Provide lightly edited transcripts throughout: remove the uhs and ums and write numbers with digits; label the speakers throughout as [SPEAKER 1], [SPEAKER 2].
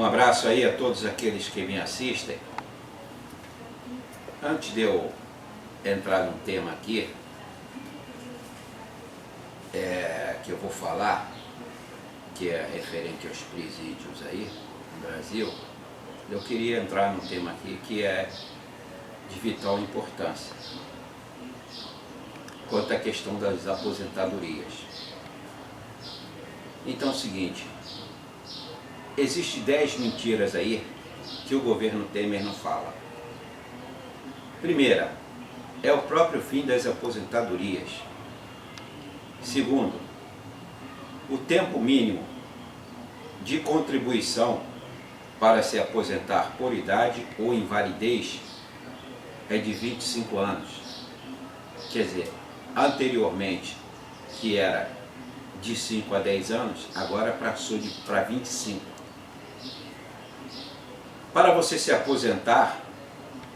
[SPEAKER 1] Um abraço aí a todos aqueles que me assistem. Antes de eu entrar num tema aqui, que eu vou falar, que é referente aos presídios aí no Brasil, eu queria entrar num tema aqui que é de vital importância, quanto à questão das aposentadorias. Então é o seguinte, existem 10 mentiras aí que o governo Temer não fala. Primeira, é o próprio fim das aposentadorias. Segundo, o tempo mínimo de contribuição para se aposentar por idade ou invalidez é de 25 anos. Quer dizer, anteriormente, que era de 5 a 10 anos, agora passou para 25. Para você se aposentar,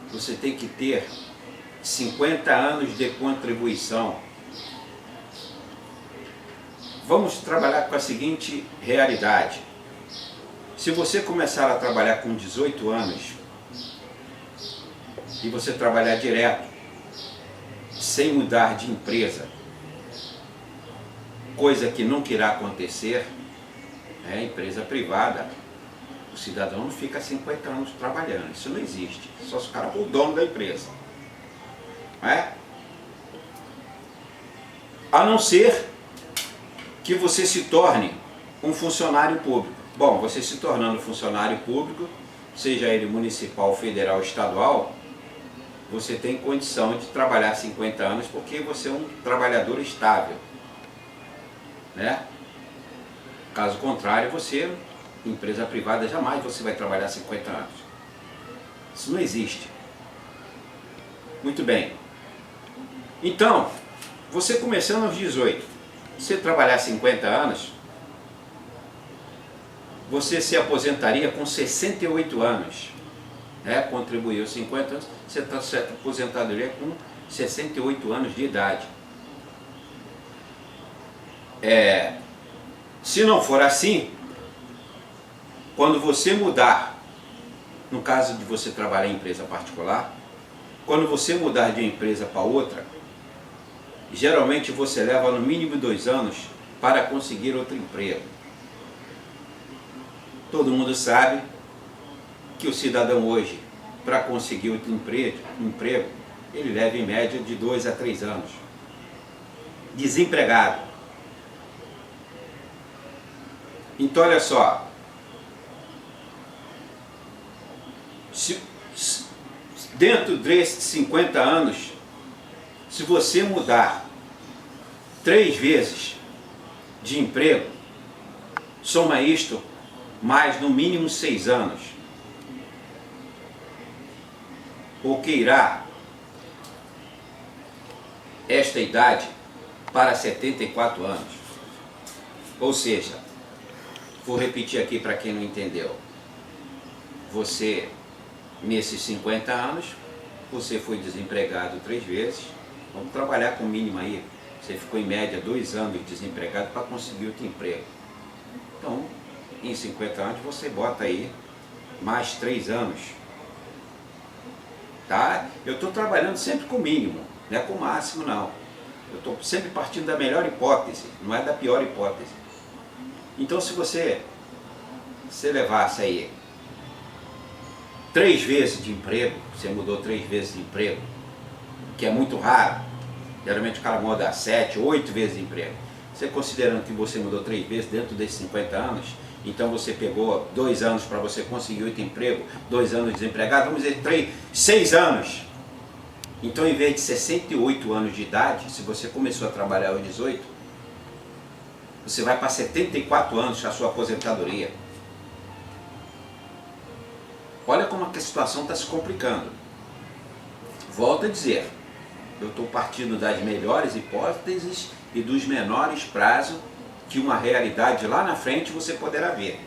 [SPEAKER 1] você tem que ter 50 anos de contribuição. Vamos trabalhar com a seguinte realidade. Se você começar a trabalhar com 18 anos e você trabalhar direto, sem mudar de empresa, coisa que nunca irá acontecer, é empresa privada, o cidadão não fica 50 anos trabalhando, isso não existe, só se o cara for o dono da empresa. Não é? A não ser que você se torne um funcionário público. Bom, você se tornando funcionário público, seja ele municipal, federal, estadual, você tem condição de trabalhar 50 anos porque você é um trabalhador estável, né? Caso contrário, você, empresa privada, jamais você vai trabalhar 50 anos. Isso não existe. Muito bem. Então, você começando aos 18, você trabalhar 50 anos, você se aposentaria com 68 anos. Contribuiu 50 anos, você está se aposentadoria com 68 anos de idade. Se não for assim, quando você mudar, no caso de você trabalhar em empresa particular, quando você mudar de uma empresa para outra, geralmente você leva no mínimo 2 anos para conseguir outro emprego. Todo mundo sabe que o cidadão hoje, para conseguir outro emprego, ele leva em média de 2 a 3 anos. Desempregado. Então olha só, dentro desses 50 anos, se você mudar 3 vezes de emprego, soma isto mais no mínimo 6 anos, o que irá esta idade para 74 anos. Ou seja, vou repetir aqui para quem não entendeu. Você, nesses 50 anos, você foi desempregado 3 vezes. Vamos trabalhar com o mínimo aí. Você ficou em média 2 anos desempregado para conseguir outro emprego. Então, em 50 anos você bota aí mais 3 anos. Tá? Eu estou trabalhando sempre com o mínimo, não é com o máximo não. Eu estou sempre partindo da melhor hipótese, não é da pior hipótese. Então se você levasse aí 3 vezes de emprego, você mudou 3 vezes de emprego, que é muito raro, geralmente o cara muda 7, 8 vezes de emprego. Você considerando que você mudou 3 vezes dentro desses 50 anos, então você pegou 2 anos para você conseguir outro emprego, 2 anos desempregado, vamos dizer 6 anos. Então em vez de 68 anos de idade, se você começou a trabalhar aos 18, você vai para 74 anos a sua aposentadoria. Olha como a situação está se complicando. Volto a dizer, eu estou partindo das melhores hipóteses e dos menores prazos que uma realidade lá na frente você poderá ver.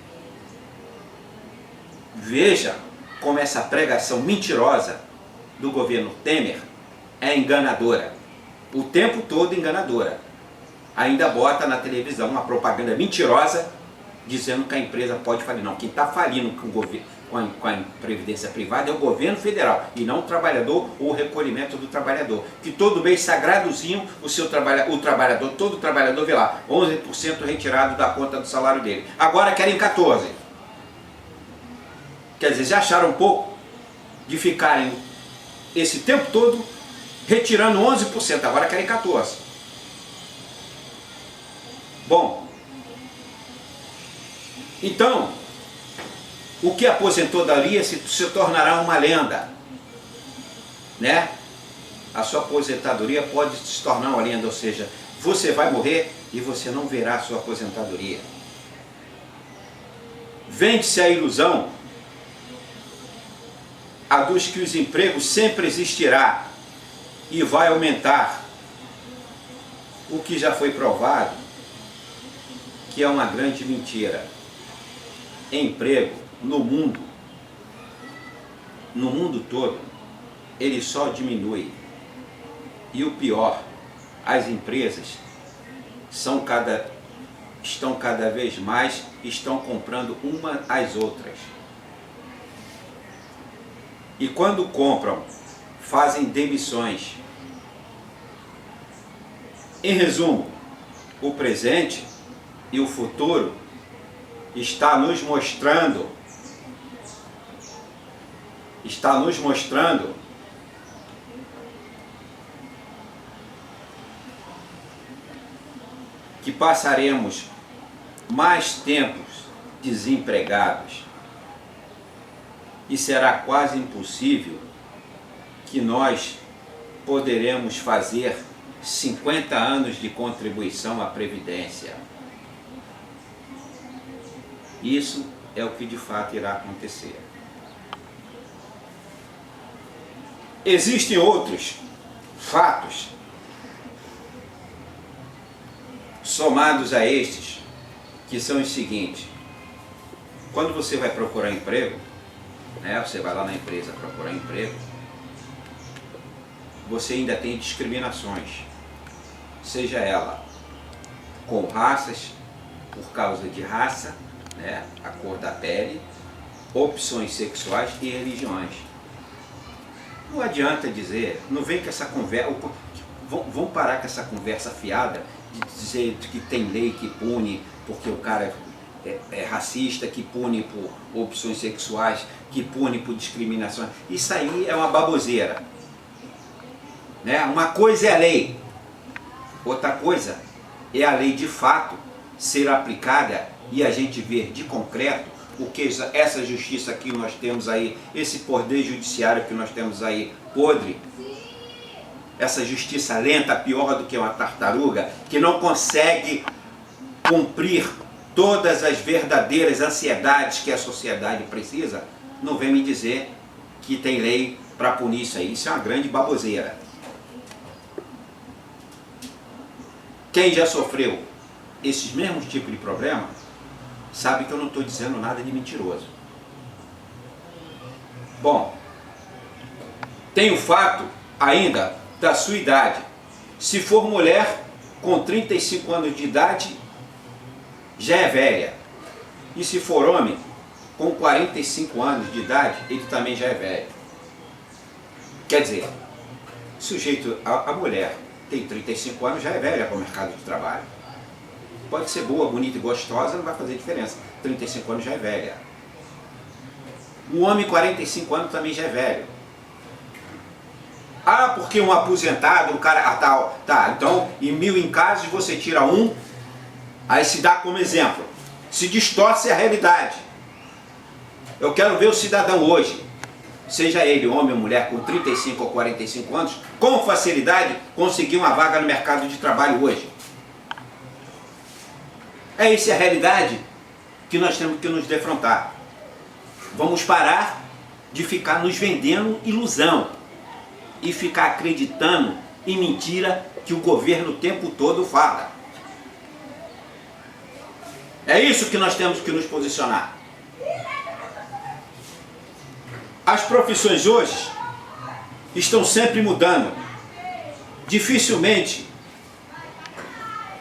[SPEAKER 1] Veja como essa pregação mentirosa do governo Temer é enganadora. O tempo todo enganadora. Ainda bota na televisão uma propaganda mentirosa dizendo que a empresa pode falir. Não, quem está falindo com a previdência privada é o governo federal e não o trabalhador ou o recolhimento do trabalhador. Que todo mês sagradozinho todo trabalhador vê lá, 11% retirado da conta do salário dele. Agora querem 14%. Quer dizer, já acharam um pouco de ficarem esse tempo todo retirando 11%, agora querem 14%. Bom, então, o que aposentou dali se tornará uma lenda, né? A sua aposentadoria pode se tornar uma lenda, ou seja, você vai morrer e você não verá a sua aposentadoria. Vende-se a ilusão a dos que os empregos sempre existirá e vai aumentar, o que já foi provado que é uma grande mentira. Emprego no mundo todo, ele só diminui. E o pior, as empresas estão cada vez mais comprando uma às outras. E quando compram, fazem demissões. Em resumo, o presente e o futuro está nos mostrando que passaremos mais tempos desempregados e será quase impossível que nós poderemos fazer 50 anos de contribuição à Previdência. Isso é o que de fato irá acontecer. Existem outros fatos somados a estes, que são os seguintes. Quando você vai procurar emprego, né, você vai lá na empresa procurar emprego, você ainda tem discriminações, seja ela com raças, por causa de raça, né, a cor da pele, opções sexuais e religiões. Não adianta dizer, não vem com essa conversa, vamos parar com essa conversa fiada de dizer que tem lei que pune porque o cara é racista, que pune por opções sexuais, que pune por discriminação. Isso aí é uma baboseira, né? Uma coisa é a lei, outra coisa é a lei de fato ser aplicada e a gente ver de concreto o que essa justiça que nós temos aí, esse poder judiciário que nós temos aí podre, essa justiça lenta, pior do que uma tartaruga, que não consegue cumprir todas as verdadeiras ansiedades que a sociedade precisa, não vem me dizer que tem lei para punir isso aí. Isso é uma grande baboseira. Quem já sofreu esses mesmos tipos de problema, sabe que eu não estou dizendo nada de mentiroso. Bom, tem o fato ainda da sua idade. Se for mulher com 35 anos de idade, já é velha. E se for homem com 45 anos de idade, ele também já é velho. Quer dizer, a mulher tem 35 anos, já é velha para o mercado de trabalho. Pode ser boa, bonita e gostosa, não vai fazer diferença. 35 anos já é velha. Um homem 45 anos também já é velho. Ah, porque um aposentado, um cara tal. Tá, então em 1000 casos você tira um, aí se dá como exemplo. Se distorce a realidade. Eu quero ver o cidadão hoje, seja ele homem ou mulher com 35 ou 45 anos, com facilidade conseguir uma vaga no mercado de trabalho hoje. Essa é a realidade que nós temos que nos defrontar. Vamos parar de ficar nos vendendo ilusão e ficar acreditando em mentira que o governo o tempo todo fala. É isso que nós temos que nos posicionar. As profissões hoje estão sempre mudando. Dificilmente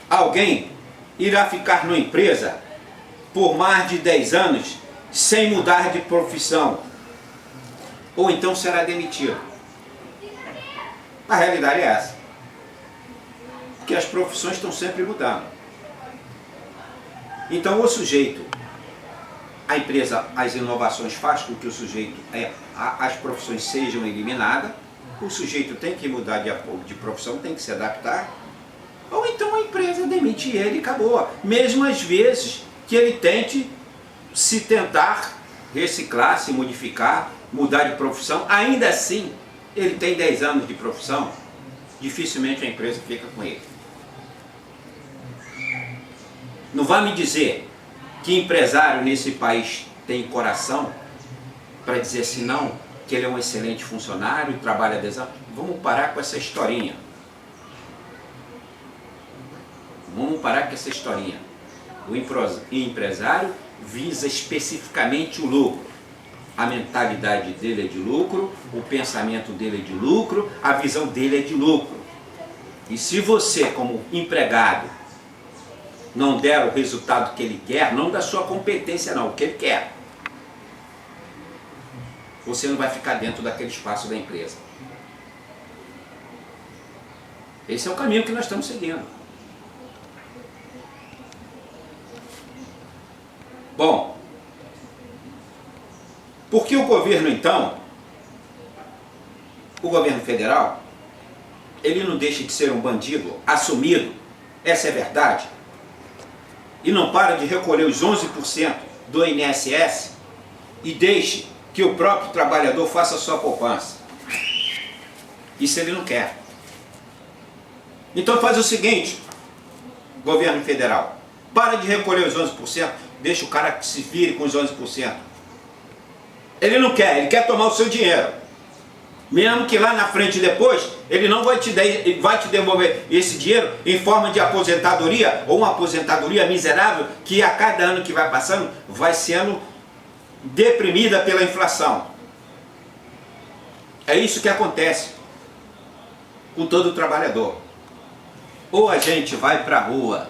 [SPEAKER 1] alguém irá ficar numa empresa por mais de 10 anos sem mudar de profissão, ou então será demitido. A realidade é essa, porque as profissões estão sempre mudando. Então o sujeito, a empresa, as inovações faz com que o sujeito, as profissões sejam eliminadas, o sujeito tem que mudar de profissão, tem que se adaptar, ou então a empresa demite ele e acabou. Mesmo às vezes que ele tente se tentar reciclar, se modificar, mudar de profissão, ainda assim, ele tem 10 anos de profissão, dificilmente a empresa fica com ele. Não vai me dizer que empresário nesse país tem coração para dizer assim, não, que ele é um excelente funcionário, trabalha 10 anos. Vamos parar com essa historinha. Vamos parar com essa historinha. O empresário visa especificamente o lucro. A mentalidade dele é de lucro, o pensamento dele é de lucro, a visão dele é de lucro. E se você, como empregado, não der o resultado que ele quer, não da sua competência não, o que ele quer, você não vai ficar dentro daquele espaço da empresa. Esse é o caminho que nós estamos seguindo. Bom, por que o governo então, o governo federal, ele não deixa de ser um bandido assumido, essa é a verdade, e não para de recolher os 11% do INSS e deixe que o próprio trabalhador faça a sua poupança? Isso ele não quer. Então faz o seguinte, governo federal, para de recolher os 11%, deixa o cara que se vire com os 11%. Ele não quer, ele quer tomar o seu dinheiro. Mesmo que lá na frente depois, ele não vai te devolver esse dinheiro em forma de aposentadoria, ou uma aposentadoria miserável, que a cada ano que vai passando, vai sendo deprimida pela inflação. É isso que acontece com todo trabalhador. Ou a gente vai para a rua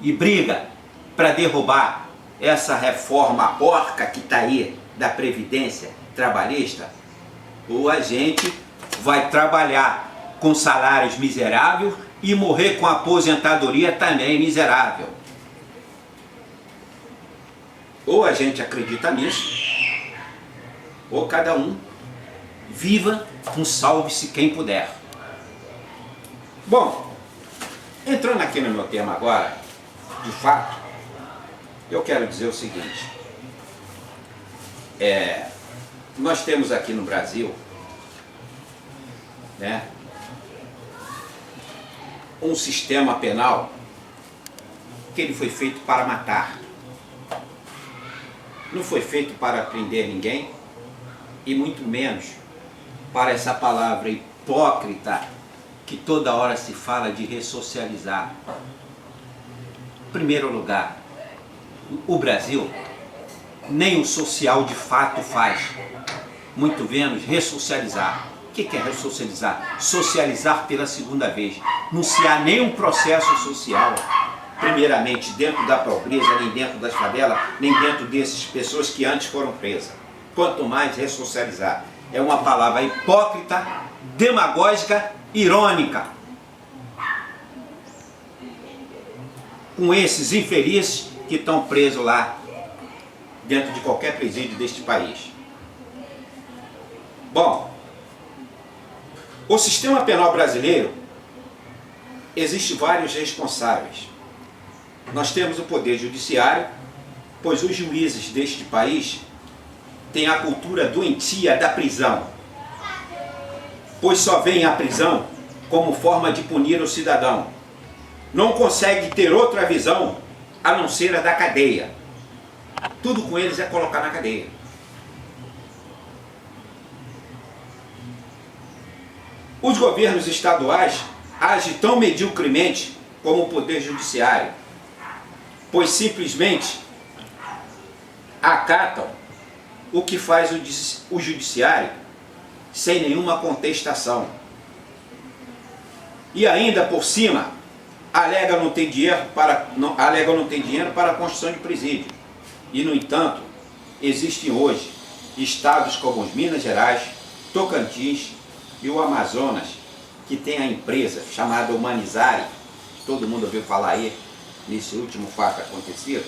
[SPEAKER 1] e briga para derrubar essa reforma porca que está aí da Previdência Trabalhista, ou a gente vai trabalhar com salários miseráveis e morrer com aposentadoria também miserável. Ou a gente acredita nisso, ou cada um viva um salve-se quem puder. Bom, entrando aqui no meu tema agora, de fato, eu quero dizer o seguinte, nós temos aqui no Brasil, né, um sistema penal que ele foi feito para matar. Não foi feito para prender ninguém, e muito menos para essa palavra hipócrita que toda hora se fala de ressocializar. Em primeiro lugar, o Brasil nem o social de fato faz, muito menos ressocializar. O que é ressocializar? Socializar pela segunda vez. Não se há nenhum processo social, primeiramente dentro da pobreza, nem dentro das favelas, nem dentro dessas pessoas que antes foram presas. Quanto mais ressocializar. É uma palavra hipócrita, demagógica, irônica. Com esses infelizes que estão presos lá, dentro de qualquer presídio deste país. Bom, o sistema penal brasileiro, existe vários responsáveis. Nós temos o poder judiciário, pois os juízes deste país têm a cultura doentia da prisão, pois só veem a prisão como forma de punir o cidadão. Não consegue ter outra visão a não ser a da cadeia. Tudo com eles é colocar na cadeia. Os governos estaduais agem tão mediocremente como o poder judiciário, pois simplesmente acatam o que faz o judiciário sem nenhuma contestação. E ainda por cima alega não ter dinheiro para a construção de presídios. E, no entanto, existem hoje estados como os Minas Gerais, Tocantins e o Amazonas, que tem a empresa chamada Humanizare, que todo mundo ouviu falar aí nesse último fato acontecido,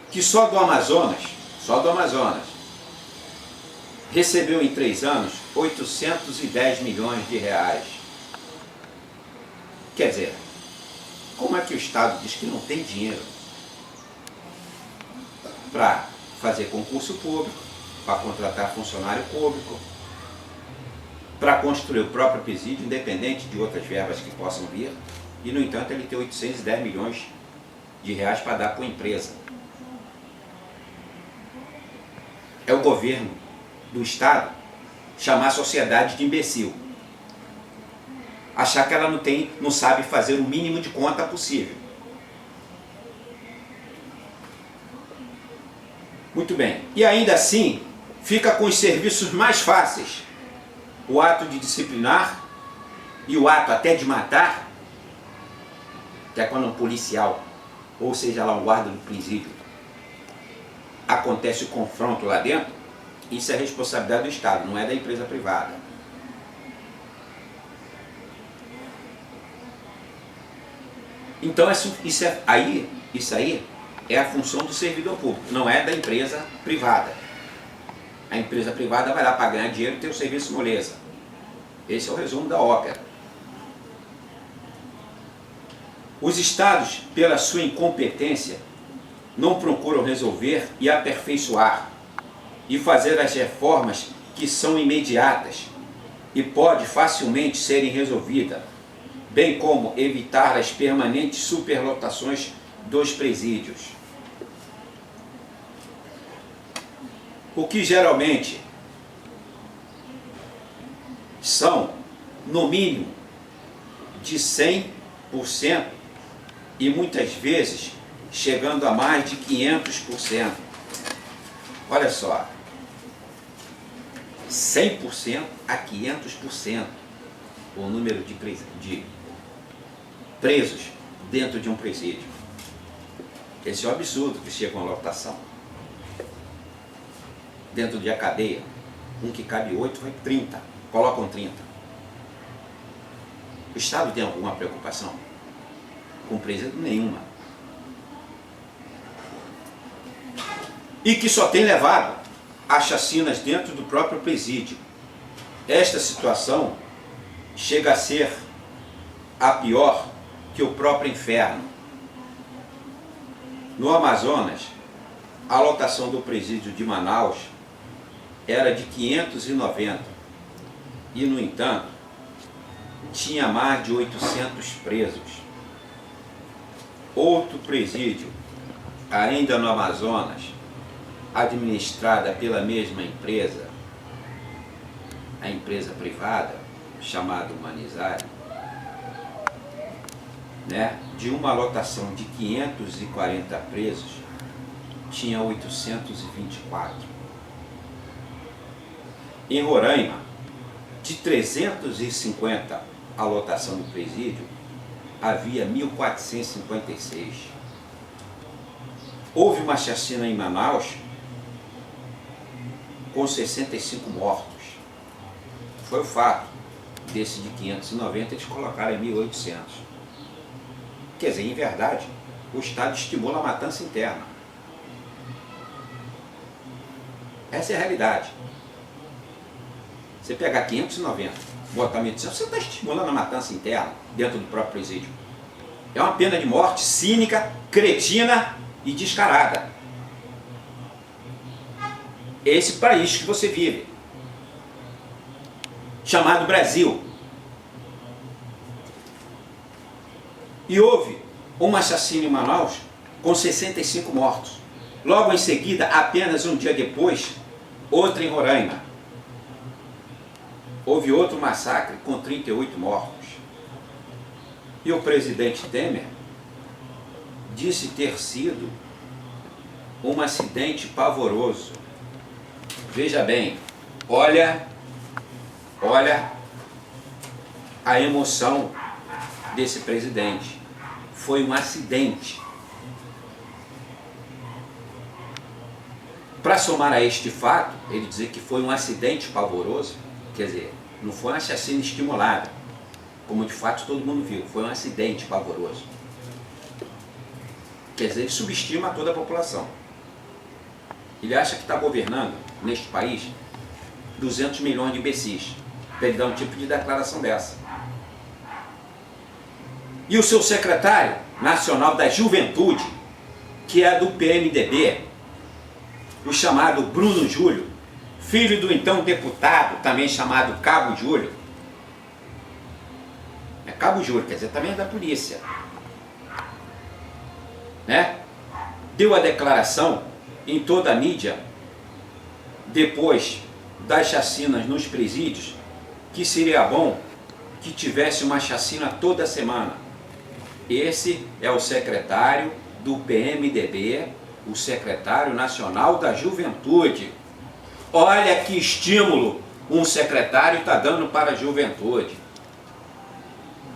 [SPEAKER 1] que só do Amazonas, recebeu em 3 anos 810 milhões de reais. Quer dizer, como é que o Estado diz que não tem dinheiro para fazer concurso público, para contratar funcionário público, para construir o próprio presídio, independente de outras verbas que possam vir, e, no entanto, ele tem 810 milhões de reais para dar para uma empresa? É o governo do Estado chamar a sociedade de imbecil. Achar que ela não sabe fazer o mínimo de conta possível. Muito bem. E ainda assim, fica com os serviços mais fáceis. O ato de disciplinar e o ato até de matar, que é quando um policial, ou seja lá um guarda do presídio, acontece o confronto lá dentro, isso é responsabilidade do Estado, não é da empresa privada. Então isso aí é a função do servidor público, não é da empresa privada. A empresa privada vai lá para ganhar dinheiro e ter o serviço moleza. Esse é o resumo da ópera. Os estados, pela sua incompetência, não procuram resolver e aperfeiçoar e fazer as reformas que são imediatas e pode facilmente serem resolvidas, bem como evitar as permanentes superlotações dos presídios. O que geralmente são, no mínimo, de 100% e muitas vezes chegando a mais de 500%. Olha só, 100% a 500% o número de presos dentro de um presídio. Esse é um absurdo que chega uma lotação. Dentro de a cadeia, um que cabe 8 vai 30, colocam 30. O Estado tem alguma preocupação com presídio? Nenhuma. E que só tem levado a chacinas dentro do próprio presídio. Esta situação chega a ser a pior que o próprio inferno. No Amazonas, a lotação do presídio de Manaus era de 590 e, no entanto, tinha mais de 800 presos. Outro presídio, ainda no Amazonas, administrada pela mesma empresa, a empresa privada, chamada Humanizare, de uma lotação de 540 presos, tinha 824. Em Roraima, de 350 a lotação do presídio, havia 1.456. Houve uma chacina em Manaus com 65 mortos. Foi o fato desse de 590 eles colocaram em 1.800. Quer dizer, em verdade, o Estado estimula a matança interna. Essa é a realidade. Você pegar 590, botar 1.800, você está estimulando a matança interna dentro do próprio presídio. É uma pena de morte cínica, cretina e descarada. É esse país que você vive, chamado Brasil. E houve uma chacina em Manaus com 65 mortos. Logo em seguida, apenas um dia depois, outra em Roraima. Houve outro massacre com 38 mortos. E o presidente Temer disse ter sido um acidente pavoroso. Veja bem, olha a emoção desse presidente. Foi um acidente. Para somar a este fato, ele dizer que foi um acidente pavoroso, quer dizer, não foi uma chacina estimulada, como de fato todo mundo viu, foi um acidente pavoroso. Quer dizer, ele subestima toda a população. Ele acha que está governando, neste país, 200 milhões de imbecis, para ele dar um tipo de declaração dessa. E o seu secretário nacional da Juventude, que é do PMDB, o chamado Bruno Júlio, filho do então deputado, também chamado Cabo Júlio. É Cabo Júlio, quer dizer, também é da polícia. Né? Deu a declaração em toda a mídia, depois das chacinas nos presídios, que seria bom que tivesse uma chacina toda semana. Esse é o secretário do PMDB, o secretário nacional da Juventude. Olha que estímulo um secretário está dando para a juventude.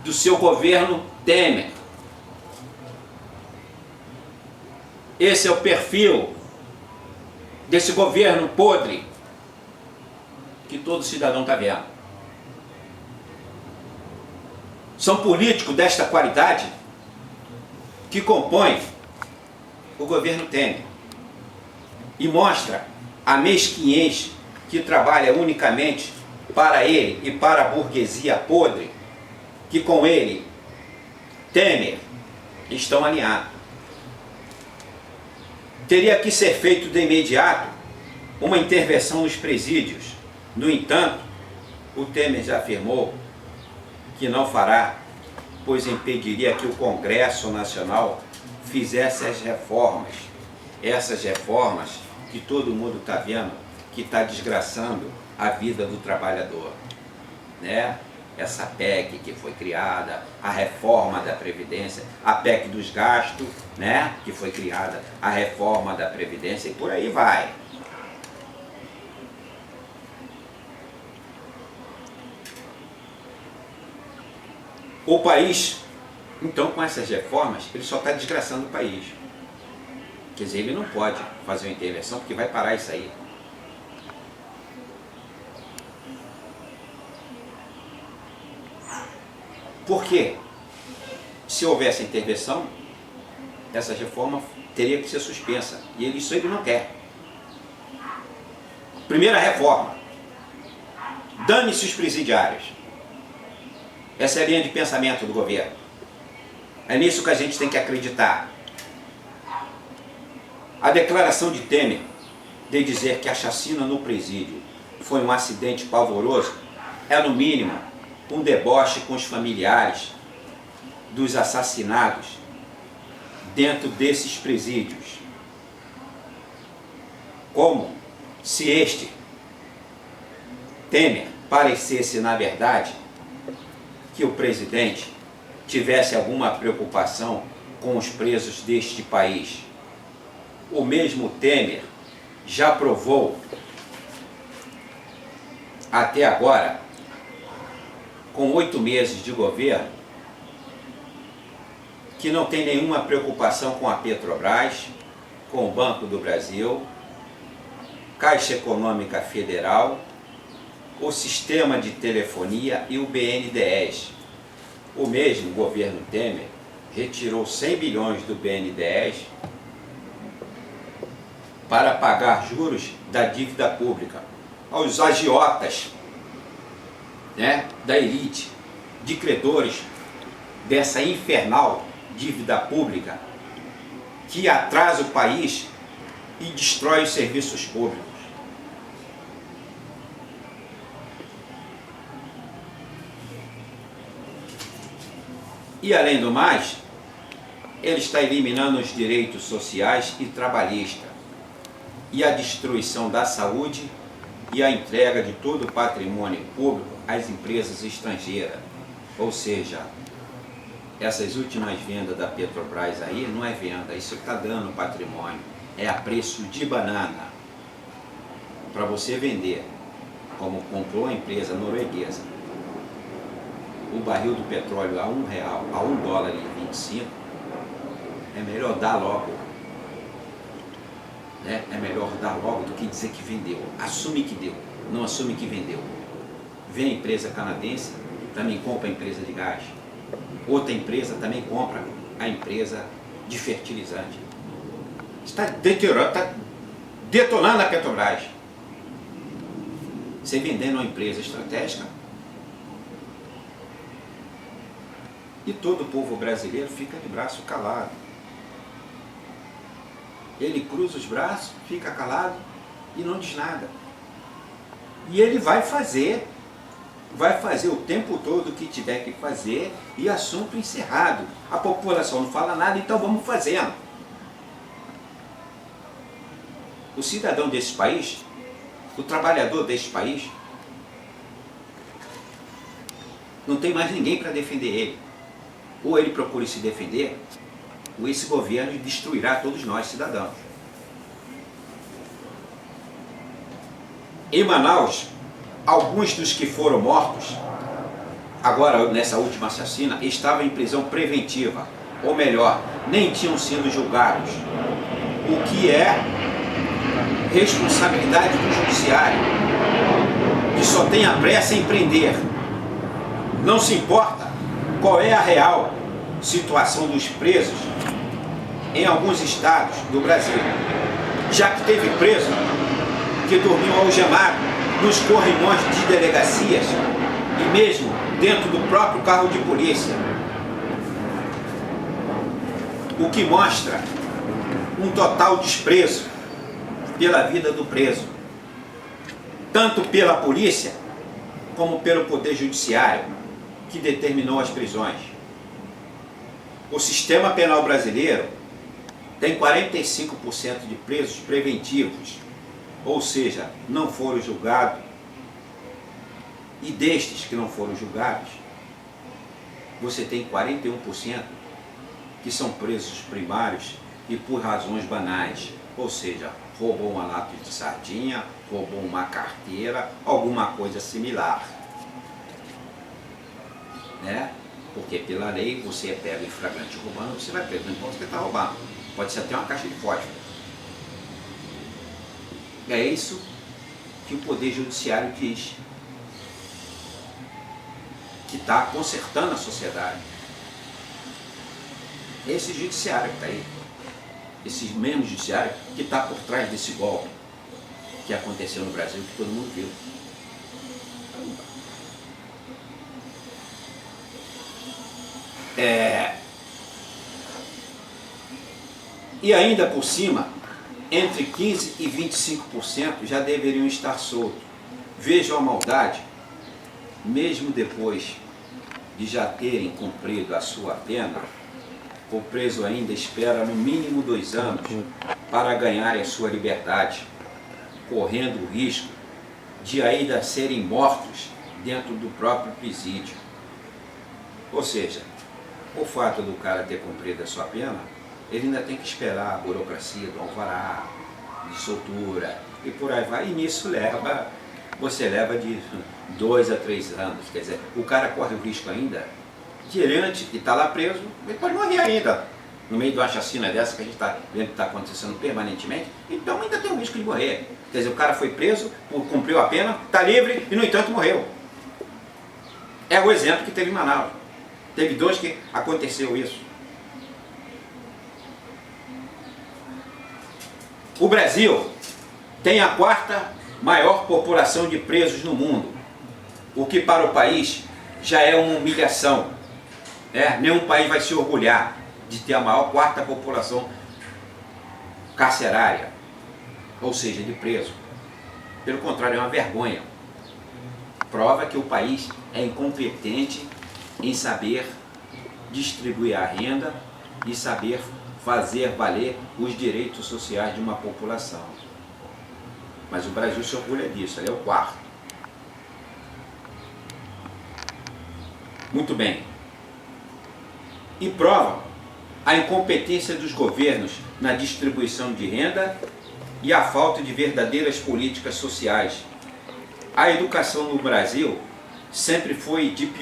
[SPEAKER 1] Do seu governo Temer. Esse é o perfil desse governo podre que todo cidadão está vendo. São políticos desta qualidade que compõem o governo Temer e mostra a mesquinhez que trabalha unicamente para ele e para a burguesia podre que com ele, Temer, estão alinhados. Teria que ser feito de imediato uma intervenção nos presídios. No entanto, o Temer já afirmou que não fará, pois impediria que o Congresso Nacional fizesse as reformas. Essas reformas que todo mundo está vendo que está desgraçando a vida do trabalhador. Né? Essa PEC que foi criada, a reforma da Previdência, a PEC dos gastos, né? Que foi criada, a reforma da Previdência e por aí vai. O país, então, com essas reformas, ele só está desgraçando o país. Quer dizer, ele não pode fazer uma intervenção porque vai parar isso aí. Porque, se houvesse intervenção, essa reforma teria que ser suspensa. E isso ele não quer. Primeira reforma. Dane-se os presidiários. Essa é a linha de pensamento do governo. É nisso que a gente tem que acreditar. A declaração de Temer de dizer que a chacina no presídio foi um acidente pavoroso é, no mínimo, um deboche com os familiares dos assassinados dentro desses presídios. Como se este, Temer, parecesse, na verdade, que o presidente tivesse alguma preocupação com os presos deste país. O mesmo Temer já provou, até agora, com 8 meses de governo, que não tem nenhuma preocupação com a Petrobras, com o Banco do Brasil, Caixa Econômica Federal, o sistema de telefonia e o BNDES. O mesmo governo Temer retirou 100 bilhões do BNDES para pagar juros da dívida pública aos agiotas, né, da elite, de credores dessa infernal dívida pública que atrasa o país e destrói os serviços públicos. E além do mais, ele está eliminando os direitos sociais e trabalhistas e a destruição da saúde e a entrega de todo o patrimônio público às empresas estrangeiras. Ou seja, essas últimas vendas da Petrobras aí não é venda, isso está dando patrimônio, é a preço de banana. Para você vender, como comprou a empresa norueguesa, o barril do petróleo a R$1, a $1,25, é melhor dar logo. Né? É melhor dar logo do que dizer que vendeu. Assume que deu, não assume que vendeu. Vem a empresa canadense, também compra a empresa de gás. Outra empresa também compra a empresa de fertilizante. Está deteriorando, está detonando a Petrobras. Você vendendo uma empresa estratégica, e todo o povo brasileiro fica de braço calado. Ele cruza os braços, fica calado e não diz nada. E ele vai fazer o tempo todo o que tiver que fazer e assunto encerrado. A população não fala nada, então vamos fazendo. O cidadão desse país, o trabalhador desse país, não tem mais ninguém para defender ele. Ou ele procura se defender, ou esse governo destruirá todos nós, cidadãos. Em Manaus, alguns dos que foram mortos, agora nessa última assassina, estavam em prisão preventiva, ou melhor, nem tinham sido julgados, o que é responsabilidade do judiciário, que só tem a pressa em prender. Não se importa qual é a real situação dos presos em alguns estados do Brasil, já que teve preso que dormiu algemado nos corrimões de delegacias e mesmo dentro do próprio carro de polícia, o que mostra um total desprezo pela vida do preso, tanto pela polícia como pelo poder judiciário que determinou as prisões. O sistema penal brasileiro tem 45% de presos preventivos, ou seja, não foram julgados, e destes que não foram julgados, você tem 41% que são presos primários e por razões banais, ou seja, roubou uma lata de sardinha, roubou uma carteira, alguma coisa similar. Né? Porque pela lei você é pego em flagrante roubando, você vai preso, não importa o que está roubando. Pode ser até uma caixa de fósforo. É isso que o Poder Judiciário diz, que está consertando a sociedade. Esse judiciário que está aí, esse mesmo judiciário que está por trás desse golpe que aconteceu no Brasil, que todo mundo viu. E ainda por cima, entre 15% e 25% já deveriam estar soltos. Vejam a maldade, mesmo depois de já terem cumprido a sua pena, o preso ainda espera no mínimo 2 anos para ganhar a sua liberdade, correndo o risco de ainda serem mortos dentro do próprio presídio. Ou seja, o fato do cara ter cumprido a sua pena, ele ainda tem que esperar a burocracia do alvará, de soltura, e por aí vai, e nisso você leva de 2 a 3 anos, quer dizer, o cara corre o risco ainda, diante de estar lá preso, ele pode morrer ainda, no meio de uma chacina dessa que a gente está vendo que está acontecendo permanentemente, então ainda tem o risco de morrer. Quer dizer, o cara foi preso, cumpriu a pena, está livre e no entanto morreu. É o exemplo que teve em Manaus. Teve 2 que aconteceu isso. O Brasil tem a 4ª maior população de presos no mundo, o que para o país já é uma humilhação. Nenhum país vai se orgulhar de ter a maior 4ª população carcerária, ou seja, de preso. Pelo contrário, é uma vergonha. Prova que o país é incompetente em saber distribuir a renda e saber fazer valer os direitos sociais de uma população. Mas o Brasil se orgulha disso, ele é o 4º. Muito bem. E prova a incompetência dos governos na distribuição de renda e a falta de verdadeiras políticas sociais. A educação no Brasil sempre foi de